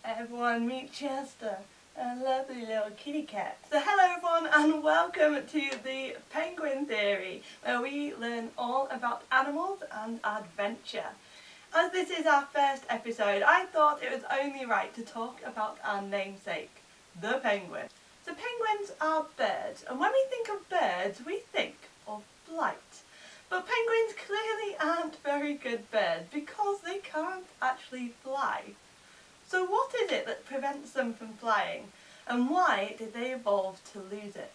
Everyone, meet Chester, a lovely little kitty cat. So hello everyone and welcome to the Penguin Theory, where we learn all about animals and adventure. As this is our first episode, I thought it was only right to talk about our namesake, the penguin. So penguins are birds, and when we think of birds, we think of flight. But penguins clearly aren't very good birds because they can't actually fly. So what is it that prevents them from flying, and why did they evolve to lose it?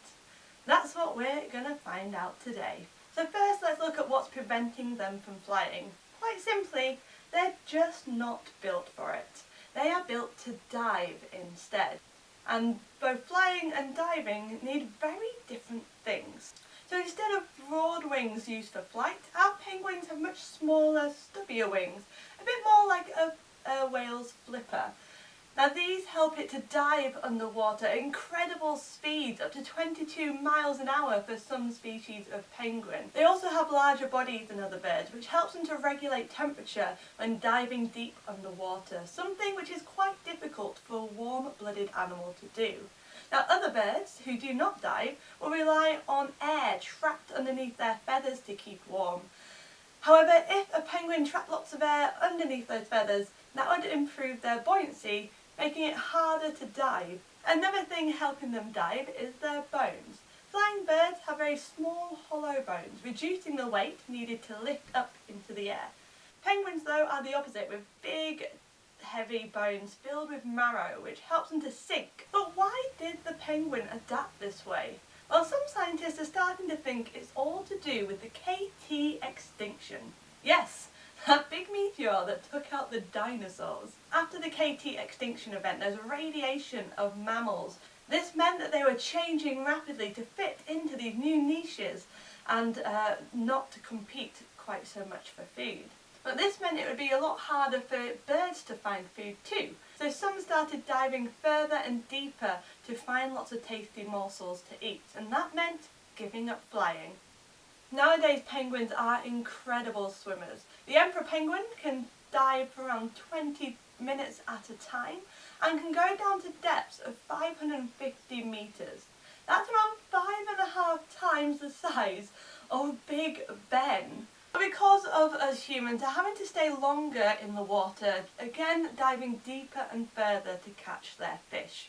That's what we're going to find out today. So first let's look at what's preventing them from flying. Quite simply, they're just not built for it. They are built to dive instead. And both flying and diving need very different things. So instead of broad wings used for flight, our penguins have much smaller, stubbier wings, a bit more like a whale's flipper. Now these help it to dive underwater at incredible speeds, up to 22 miles an hour for some species of penguin. They also have larger bodies than other birds, which helps them to regulate temperature when diving deep underwater, something which is quite difficult for a warm-blooded animal to do. Now other birds, who do not dive, will rely on air trapped underneath their feathers to keep warm. However, if a penguin trapped lots of air underneath those feathers, that would improve their buoyancy, making it harder to dive. Another thing helping them dive is their bones. Flying birds have very small, hollow bones, reducing the weight needed to lift up into the air. Penguins, though, are the opposite, with big, heavy bones filled with marrow, which helps them to sink. But why did the penguin adapt this way? Well, some scientists are starting to think it's all to do with the KT extinction. Yes, that big meteor that took out the dinosaurs. After the KT extinction event, there's radiation of mammals. This meant that they were changing rapidly to fit into these new niches and not to compete quite so much for food. But this meant it would be a lot harder for birds to find food too. So some started diving further and deeper to find lots of tasty morsels to eat, and that meant giving up flying. Nowadays penguins are incredible swimmers. The emperor penguin can dive for around 20 minutes at a time and can go down to depths of 550 metres. That's around 5.5 times the size of Big Ben. Because of us humans are having to stay longer in the water, again diving deeper and further to catch their fish.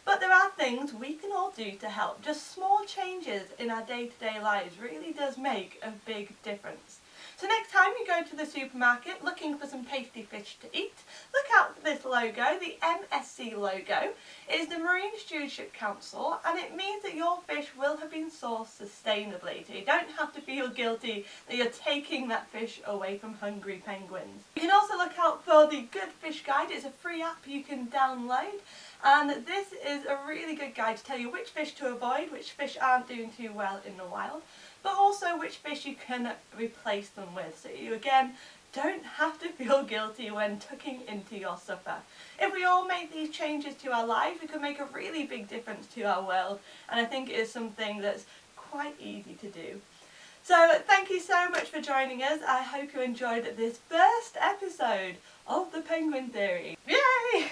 But there are things we can all do to help. Just small changes in our day-to-day lives really does make a big difference. So next time you go to the supermarket looking for some tasty fish to eat, look out for this logo. The MSC logo is the Marine Stewardship Council, and it means that your fish will have been sourced sustainably, so you don't have to feel guilty that you're taking that fish away from hungry penguins. You can also look out for the Good Fish Guide. It's a free app you can download, and this is a really good guide to tell you which fish to avoid, which fish aren't doing too well in the wild, but also which fish you can replace them with, so you again don't have to feel guilty when tucking into your supper. If we all make these changes to our lives, we could make a really big difference to our world, and I think it is something that's quite easy to do. So thank you so much for joining us. I hope you enjoyed this first episode of the Penguin Theory. Yay!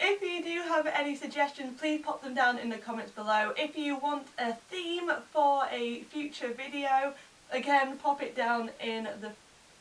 If you do have any suggestions, please pop them down in the comments below. If you want a theme for a future video, again pop it down in the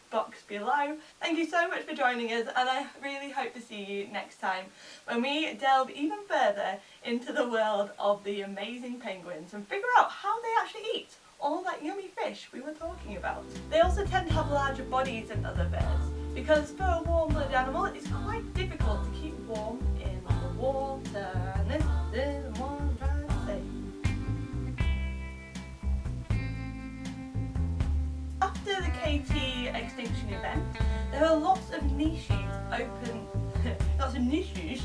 box below. Thank you so much for joining us, and I really hope to see you next time when we delve even further into the world of the amazing penguins and figure out how they actually eat all that yummy fish we were talking about. They also tend to have larger bodies than other birds, because for a warm-blooded animal it's quite difficult to keep warm in the water, and this is what I'm trying to say. After the KT extinction event, there were lots of niches open, those niches